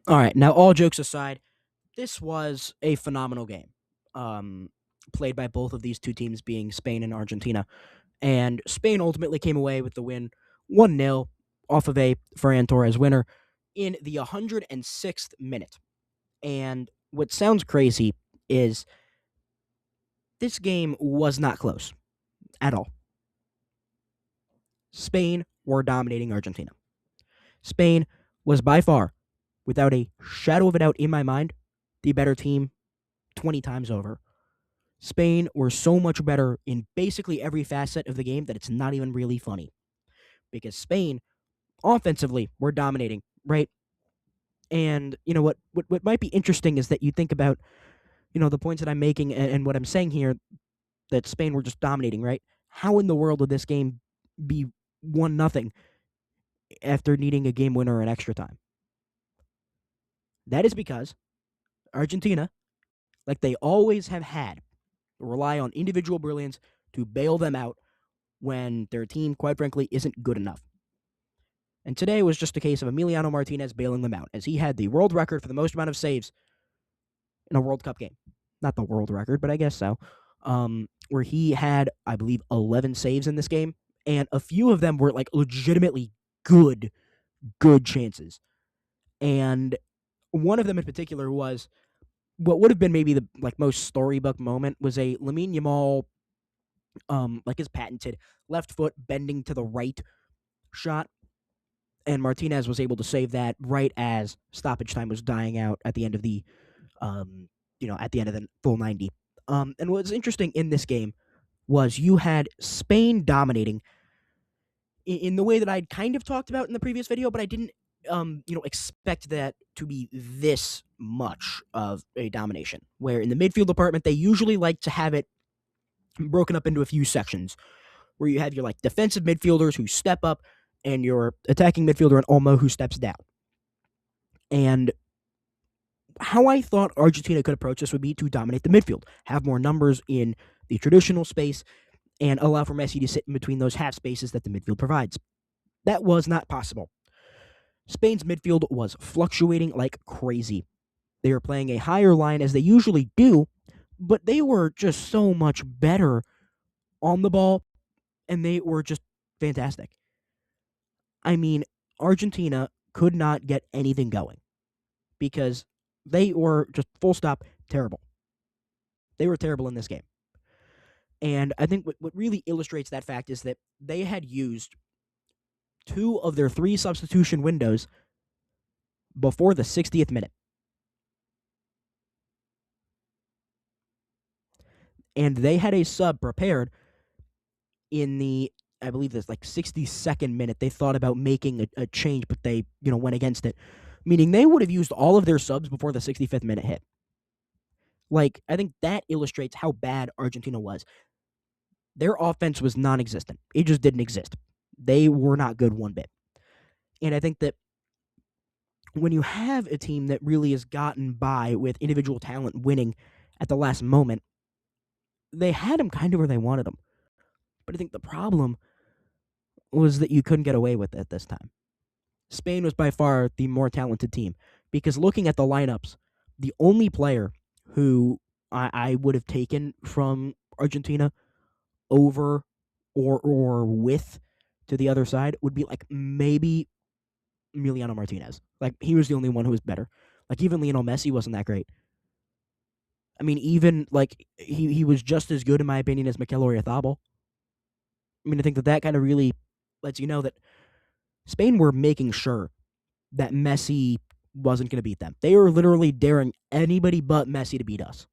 All right, now all jokes aside, this was a phenomenal game. Played by both of these two teams being Spain and Argentina. And Spain ultimately came away with the win 1-0 off of a Ferran Torres winner in the 106th minute. And what sounds crazy is this game was not close at all. Spain were dominating Argentina. Spain was by far, without a shadow of a doubt in my mind, the better team 20 times over. Spain were so much better in basically every facet of the game that it's not even really funny. Because Spain, offensively, were dominating, right? And you know what might be interesting is that you think about, the points that I'm making and what I'm saying here, that Spain were just dominating, right? How in the world would this game be 1-0 after needing a game winner in extra time? That is because Argentina, like they always have had, rely on individual brilliance to bail them out when their team, quite frankly, isn't good enough. And today was just a case of Emiliano Martinez bailing them out, as he had the world record for the most amount of saves in a World Cup game. Not the world record, but I guess so. Where he had, I believe, 11 saves in this game, and a few of them were like legitimately good chances. And one of them in particular was what would have been maybe the most storybook moment was a Lamine Yamal, his patented left foot bending to the right shot, and Martinez was able to save that right as stoppage time was dying out at the end of the, at the end of the full 90. And what's interesting in this game was you had Spain dominating in the way that I'd kind of talked about in the previous video, but I didn't, expect that to be this much of a domination. Where in the midfield department, they usually like to have it broken up into a few sections, where you have your defensive midfielders who step up, and your attacking midfielder and Olmo who steps down. And how I thought Argentina could approach this would be to dominate the midfield, have more numbers in the traditional space, and allow for Messi to sit in between those half spaces that the midfield provides. That was not possible. Spain's midfield was fluctuating like crazy. They were playing a higher line as they usually do, but they were just so much better on the ball, and they were just fantastic. I mean, Argentina could not get anything going because they were just full stop terrible. They were terrible in this game. And I think what really illustrates that fact is that they had used 2 of their 3 substitution windows before the 60th minute. And they had a sub prepared in the, I believe this 62nd minute. They thought about making a change, but they, went against it. Meaning they would have used all of their subs before the 65th minute hit. I think that illustrates how bad Argentina was. Their offense was non-existent. It just didn't exist. They were not good one bit. And I think that when you have a team that really has gotten by with individual talent winning at the last moment, they had them kind of where they wanted them. But I think the problem was that you couldn't get away with it this time. Spain was by far the more talented team because looking at the lineups, the only player who I would have taken from Argentina over or with to the other side would be maybe Emiliano Martinez. He was the only one who was better. Even Lionel Messi wasn't that great. I mean, even he was just as good in my opinion as Mikel Oyarzabal. I mean, I think that kind of really lets you know that Spain were making sure that Messi wasn't going to beat them. They were literally daring anybody but Messi to beat us.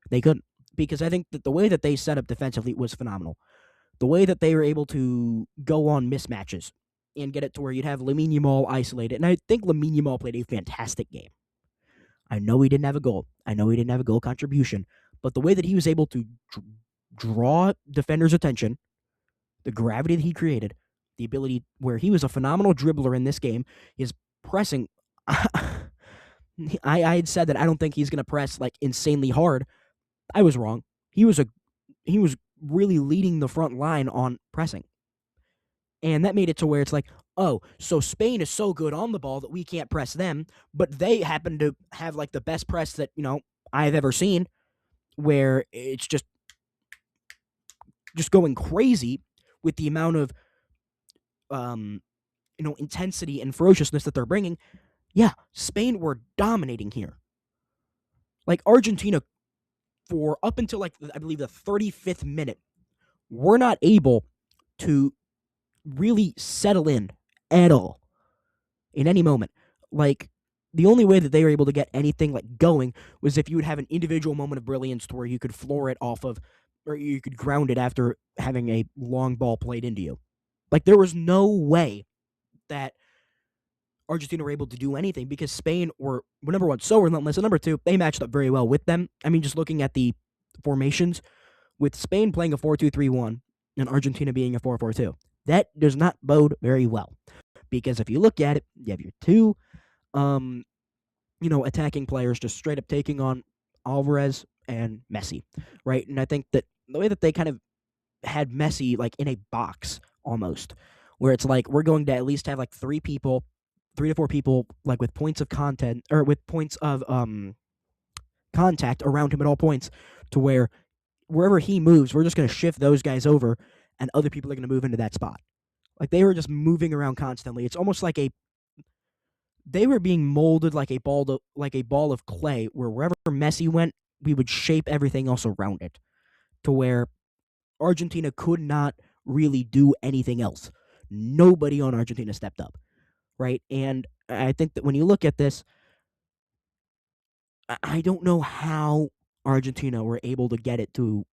They couldn't, because I think that the way that they set up defensively was phenomenal. The way that they were able to go on mismatches and get it to where you'd have Lamine Yamal isolated. And I think Lamine Yamal played a fantastic game. I know he didn't have a goal. I know he didn't have a goal contribution. But the way that he was able to draw defenders' attention, the gravity that he created, the ability where he was a phenomenal dribbler in this game, his pressing. I had said that I don't think he's going to press insanely hard. I was wrong. He was really leading the front line on pressing. And that made it to where it's like, oh, so Spain is so good on the ball that we can't press them, but they happen to have like the best press that, I've ever seen, where it's just going crazy with the amount of um intensity and ferociousness that they're bringing. Yeah, Spain were dominating here. Like Argentina, for up until like I believe the 35th minute, were not able to really settle in at all in any moment. Like the only way that they were able to get anything like going was if you would have an individual moment of brilliance to where you could floor it off of, or you could ground it after having a long ball played into you. Like there was no way that Argentina were able to do anything because Spain were number one, so relentless, and number two, they matched up very well with them. I mean, just looking at the formations, with Spain playing a 4-2-3-1 and Argentina being a 4-4-2, that does not bode very well. Because if you look at it, you have your two, attacking players just straight up taking on Alvarez and Messi, right? And I think that the way that they kind of had Messi like in a box almost, where it's like we're going to at least have like three to four people like with points of content or with points of contact around him at all points, to where wherever he moves, we're just going to shift those guys over, and other people are going to move into that spot. Like they were just moving around constantly. It's almost like they were being molded like a ball of clay, where wherever Messi went, we would shape everything else around it, to where Argentina could not really do anything else. Nobody on Argentina stepped up, right? And I think that when you look at this, I don't know how Argentina were able to get it to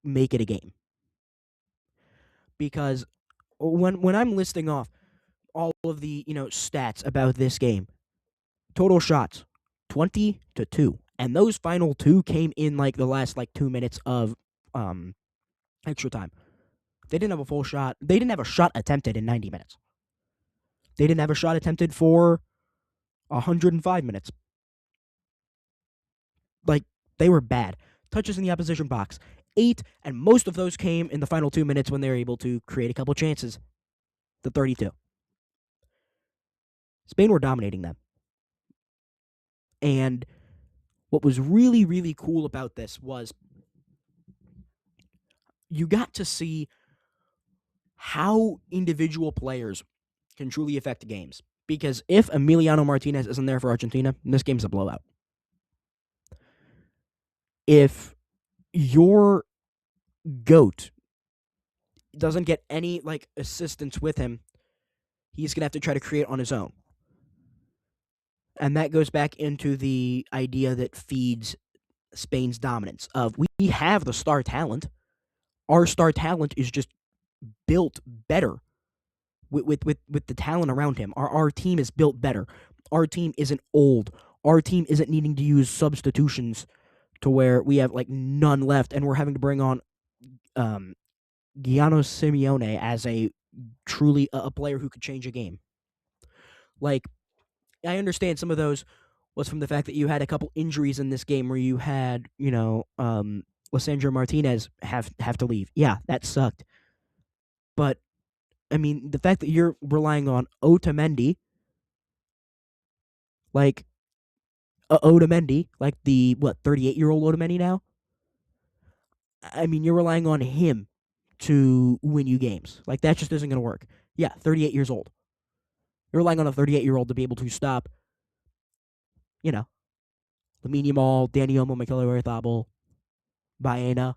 make it a game, because when I'm listing off all of the stats about this game, total shots 20-2, and those final two came in like the last like 2 minutes of extra time. They didn't have a full shot. They didn't have a shot attempted in 90 minutes. They didn't have a shot attempted for 105 minutes. Like, they were bad. Touches in the opposition box, 8, and most of those came in the final 2 minutes when they were able to create a couple chances. The 32. Spain were dominating them. And what was really, really cool about this was you got to see how individual players can truly affect games. Because if Emiliano Martinez isn't there for Argentina, this game's a blowout. If your GOAT doesn't get any like assistance with him, he's going to have to try to create on his own. And that goes back into the idea that feeds Spain's dominance of we have the star talent. Our star talent is just built better with the talent around him. Our team is built better. Our team isn't old. Our team isn't needing to use substitutions to where we have like none left, and we're having to bring on Gianno Simeone as a truly a player who could change a game. Like, I understand some of those was from the fact that you had a couple injuries in this game where you had, Lisandro Martinez have to leave. Yeah, that sucked. But I mean, the fact that you're relying on Otamendi, like Otamendi, like the 38-year-old Otamendi now. I mean, you're relying on him to win you games. Like that just isn't going to work. Yeah, 38 years old. You're relying on a 38-year-old to be able to stop, Lamine Yamal, Dani Olmo, Mikel Oyarzabal, Baena,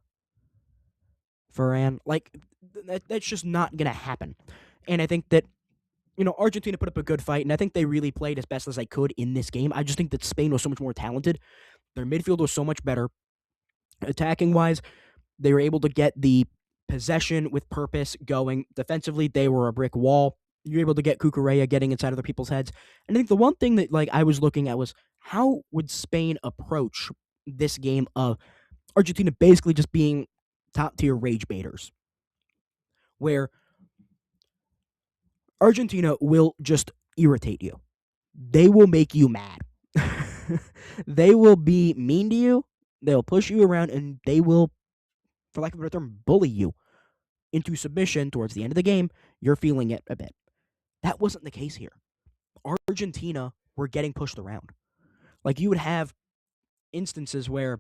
Varane. Like that's just not going to happen. And I think that Argentina put up a good fight, and I think they really played as best as they could in this game. I just think that Spain was so much more talented. Their midfield was so much better. Attacking wise, they were able to get the possession with purpose going. Defensively, they were a brick wall. You're able to get Cucurella getting inside other people's heads. And I think the one thing that I was looking at was how would Spain approach this game of Argentina basically just being top tier rage baiters, where Argentina will just irritate you. They will make you mad. They will be mean to you. They'll push you around, and they will, for lack of a better term, bully you. into submission towards the end of the game, you're feeling it a bit. That wasn't the case here. Argentina were getting pushed around. Like, you would have instances where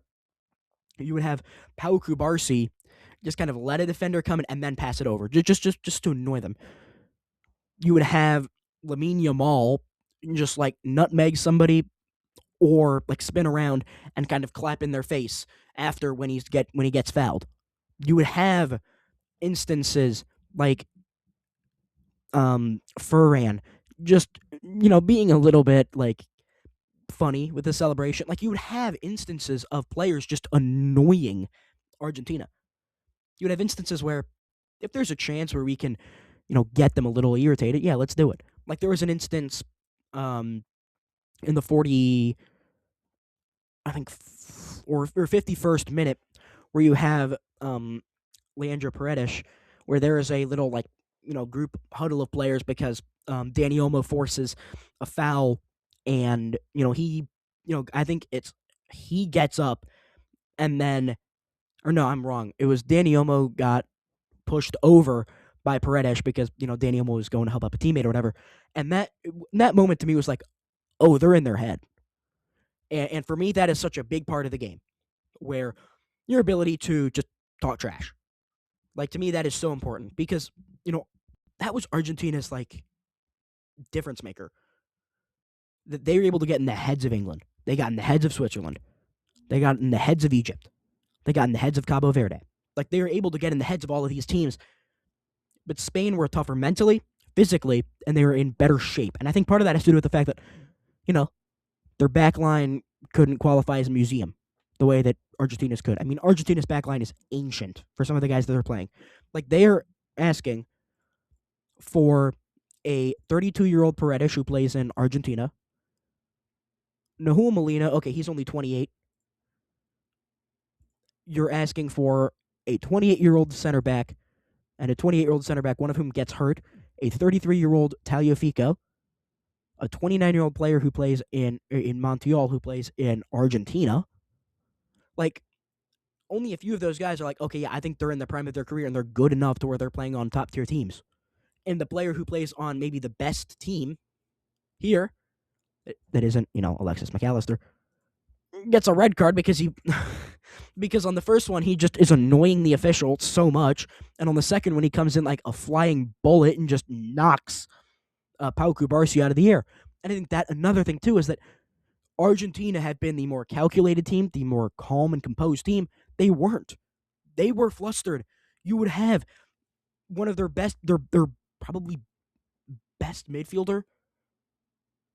you would have Pau Kubarsi just kind of let a defender come in and then pass it over, just to annoy them. You would have Lamine Yamal just like nutmeg somebody or like spin around and kind of clap in their face after when he gets fouled. You would have instances like Ferran just being a little bit like funny with the celebration. Like, you would have instances of players just annoying Argentina. You would have instances where if there's a chance where we can, get them a little irritated, yeah, let's do it. Like, there was an instance in the 40, I think, or 51st minute where you have Leandro Paredes, where there is a little like group huddle of players because Dani Olmo forces a foul, and I think he gets up and then, or no, I'm wrong. It was Dani Olmo got pushed over by Paredes because Dani Olmo was going to help up a teammate or whatever, and that moment to me was like, oh, they're in their head, and for me that is such a big part of the game, where your ability to just talk trash. Like, to me, that is so important because, that was Argentina's, like, difference maker. That they were able to get in the heads of England. They got in the heads of Switzerland. They got in the heads of Egypt. They got in the heads of Cabo Verde. Like, they were able to get in the heads of all of these teams. But Spain were tougher mentally, physically, and they were in better shape. And I think part of that has to do with the fact that, their back line couldn't qualify as a museum the way that Argentina's could. I mean, Argentina's backline is ancient for some of the guys that they're playing. Like, they are asking for a 32-year-old Paredes who plays in Argentina. Nahuel Molina, okay, he's only 28. You're asking for a 28-year-old center back and a 28-year-old center back, one of whom gets hurt, a 33-year-old Tagliafico, a 29-year-old player who plays in Montiel, who plays in Argentina. Like, only a few of those guys are like, okay, yeah, I think they're in the prime of their career and they're good enough to where they're playing on top-tier teams. And the player who plays on maybe the best team here, that isn't, Alexis McAllister, gets a red card because because on the first one, he just is annoying the official so much. And on the second one, he comes in like a flying bullet and just knocks Pau Kubarsi out of the air. And I think that another thing, too, is that Argentina had been the more calculated team, the more calm and composed team. They weren't. They were flustered. You would have one of their best, their probably best midfielder.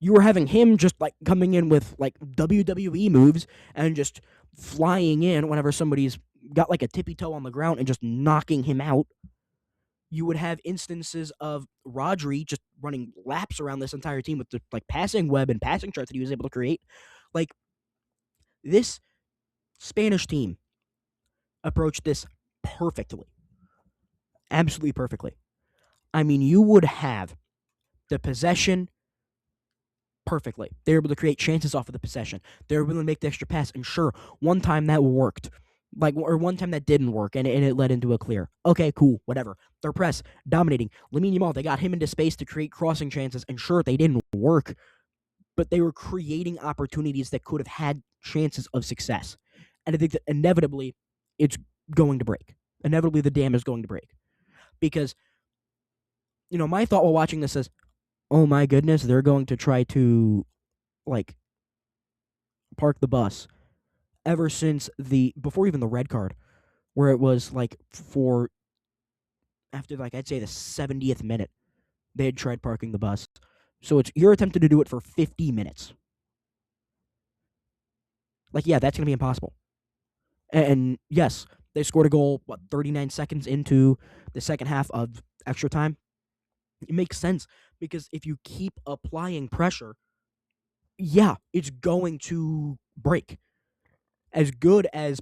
You were having him just like coming in with like WWE moves and just flying in whenever somebody's got like a tippy toe on the ground and just knocking him out. You would have instances of Rodri just running laps around this entire team with the like passing web and passing charts that he was able to create. Like, this Spanish team approached this perfectly. Absolutely perfectly. I mean, you would have the possession perfectly. They were able to create chances off of the possession. They were able to make the extra pass, and sure, one time that worked. Or one time that didn't work, and it led into a clear. Okay, cool, whatever. Their press, dominating. Lamine Yamal, they got him into space to create crossing chances, and sure, they didn't work, but they were creating opportunities that could have had chances of success. And I think that inevitably, it's going to break. Inevitably, the dam is going to break. Because, my thought while watching this is, oh my goodness, they're going to try to, like, park the bus. Ever since before even the red card, where it was like after like I'd say the 70th minute, they had tried parking the bus. So you're attempting to do it for 50 minutes. Like, yeah, that's going to be impossible. And yes, they scored a goal, 39 seconds into the second half of extra time. It makes sense because if you keep applying pressure, yeah, it's going to break. As good as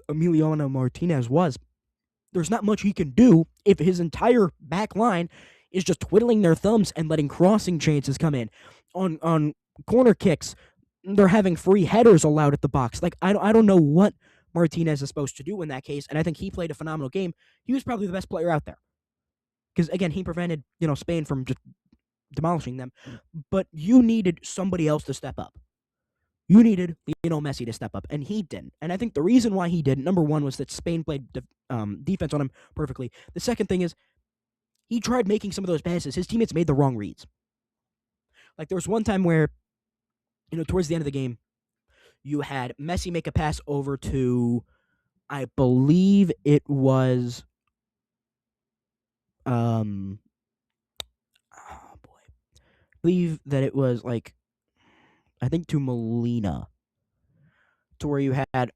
Emiliano Martinez was, there's not much he can do if his entire back line is just twiddling their thumbs and letting crossing chances come in. On corner kicks, they're having free headers allowed at the box. Like, I don't know what Martinez is supposed to do in that case, and I think he played a phenomenal game. He was probably the best player out there because again, he prevented Spain from just demolishing them. But you needed somebody else to step up. You needed Lionel Messi to step up, and he didn't. And I think the reason why he didn't, number one, was that Spain played defense on him perfectly. The second thing is he tried making some of those passes. His teammates made the wrong reads. Like there was one time where, towards the end of the game, you had Messi make a pass over to, I believe it was, oh boy, I believe that it was like, I think to Molina, to where you had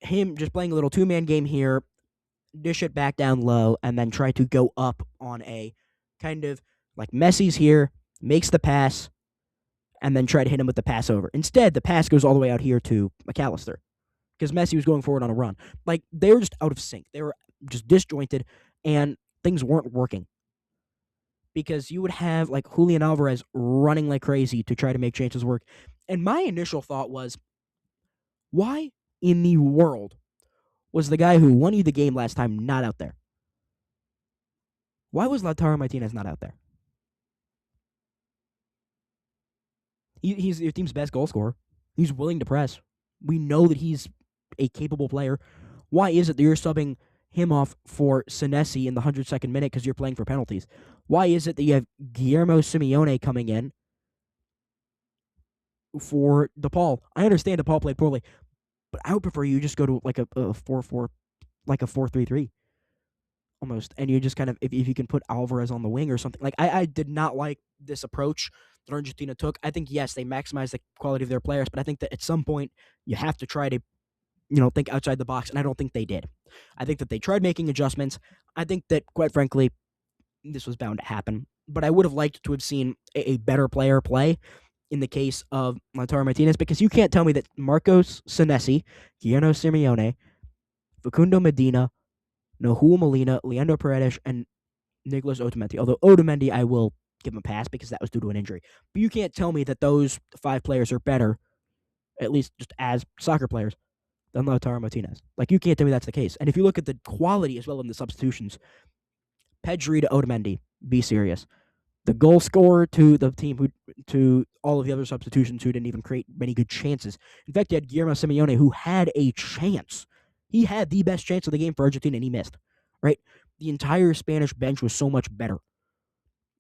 him just playing a little two-man game here, dish it back down low, and then try to go up on a kind of like Messi's here, makes the pass, and then try to hit him with the pass over. Instead, the pass goes all the way out here to McAllister because Messi was going forward on a run. Like, they were just out of sync. They were just disjointed, and things weren't working. Because you would have, like, Julian Alvarez running like crazy to try to make chances work. And my initial thought was, why in the world was the guy who won you the game last time not out there? Why was Lautaro Martinez not out there? He's your team's best goal scorer. He's willing to press. We know that he's a capable player. Why is it that you're subbing him off for Senesi in the 102nd minute because you're playing for penalties? Why is it that you have Guillermo Simeone coming in for DePaul? I understand DePaul played poorly, but I would prefer you just go to like a 4-4, like a 4-3-3 almost, and you just kind of, if you can put Alvarez on the wing or something. Like, I did not like this approach that Argentina took. I think, yes, they maximize the quality of their players, but I think that at some point you have to try to, think outside the box, and I don't think they did. I think that they tried making adjustments. I think that, quite frankly, this was bound to happen, but I would have liked to have seen a better player play in the case of Lautaro Martinez, because you can't tell me that Marcos Senesi, Guillermo Simeone, Facundo Medina, Nahuel Molina, Leandro Paredes, and Nicolas Otamendi. Although Otamendi, I will give him a pass because that was due to an injury. But you can't tell me that those 5 players are better, at least just as soccer players, than Lautaro Martinez. Like, you can't tell me that's the case. And if you look at the quality as well in the substitutions, Pedri to Otamendi, be serious. The goal scorer to the team, to all of the other substitutions who didn't even create many good chances. In fact, you had Guillermo Simeone, who had a chance. He had the best chance of the game for Argentina, and he missed. Right? The entire Spanish bench was so much better.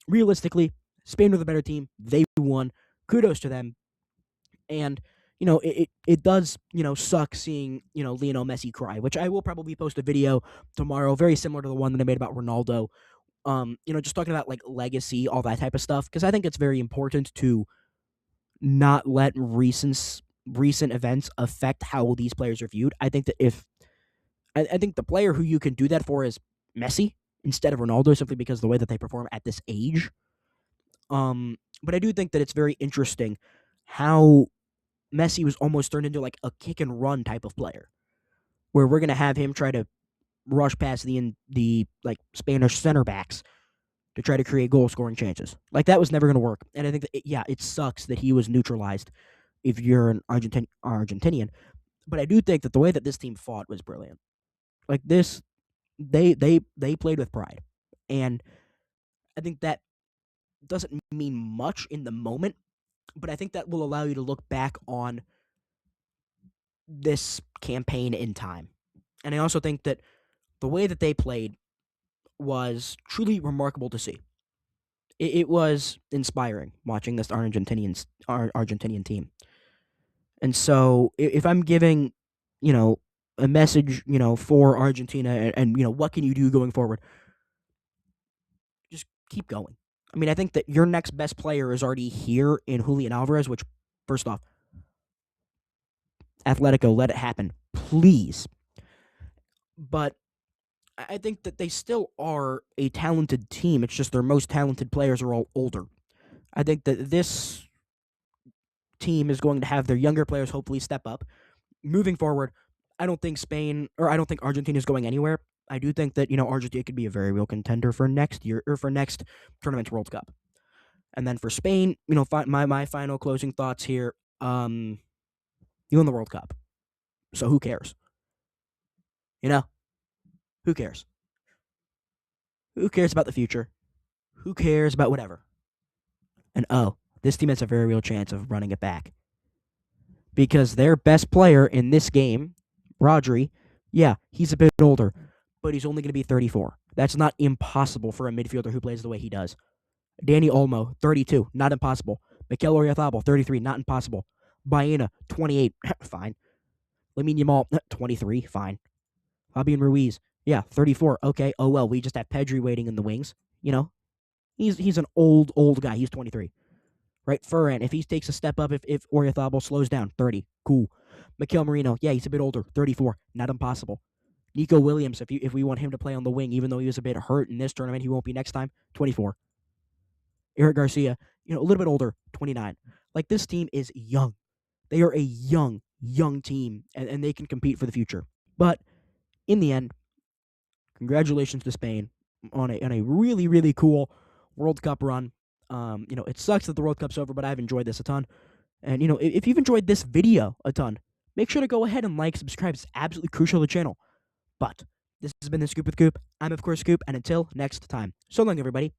Realistically, Spain were the better team. They won. Kudos to them. And, it does, suck seeing, Lionel Messi cry, which I will probably post a video tomorrow, very similar to the one that I made about Ronaldo. Just talking about like legacy, all that type of stuff, because I think it's very important to not let recent events affect how these players are viewed. I think that I think the player who you can do that for is Messi instead of Ronaldo, simply because of the way that they perform at this age. But I do think that it's very interesting how Messi was almost turned into like a kick and run type of player, where we're gonna have him try to rush past the like Spanish center backs to try to create goal scoring chances. Like, that was never gonna work. And I think that it sucks that he was neutralized if you're an Argentinian. But I do think that the way that this team fought was brilliant. Like, this, they played with pride, and I think that doesn't mean much in the moment, but I think that will allow you to look back on this campaign in time. And I also think that the way that they played was truly remarkable to see. It was inspiring watching this Argentinian team. And so if I'm giving, a message, for Argentina and what can you do going forward, just keep going. I mean, I think that your next best player is already here in Julian Alvarez, which, first off, Atletico, let it happen, please. But I think that they still are a talented team. It's just their most talented players are all older. I think that this team is going to have their younger players hopefully step up. Moving forward, I don't think Argentina is going anywhere. I do think that, Argentina could be a very real contender for next year, or for next tournament's World Cup. And then for Spain, my final closing thoughts here, you won the World Cup. So who cares? You know, who cares? Who cares about the future? Who cares about whatever? And this team has a very real chance of running it back because their best player in this game, Rodri, yeah, he's a bit older, but he's only going to be 34. That's not impossible for a midfielder who plays the way he does. Danny Olmo, 32, not impossible. Mikel Oyarzabal, 33, not impossible. Baena, 28, fine. Lamine Yamal, 23, fine. Fabian Ruiz, yeah, 34, okay. Oh well, we just have Pedri waiting in the wings. You know, he's an old guy. He's 23. Right? Ferran, if he takes a step up, if Oyarzabal slows down, 30. Cool. Mikel Merino, yeah, he's a bit older, 34. Not impossible. Nico Williams, if we want him to play on the wing, even though he was a bit hurt in this tournament, he won't be next time, 24. Eric Garcia, a little bit older, 29. Like, this team is young. They are a young team, and they can compete for the future. But in the end, congratulations to Spain on a really, really cool World Cup run. It sucks that the World Cup's over, but I've enjoyed this a ton. And, if you've enjoyed this video a ton, make sure to go ahead and like, subscribe. It's absolutely crucial to the channel. But this has been the Scoop with Coop. I'm, of course, Scoop, and until next time, so long, everybody.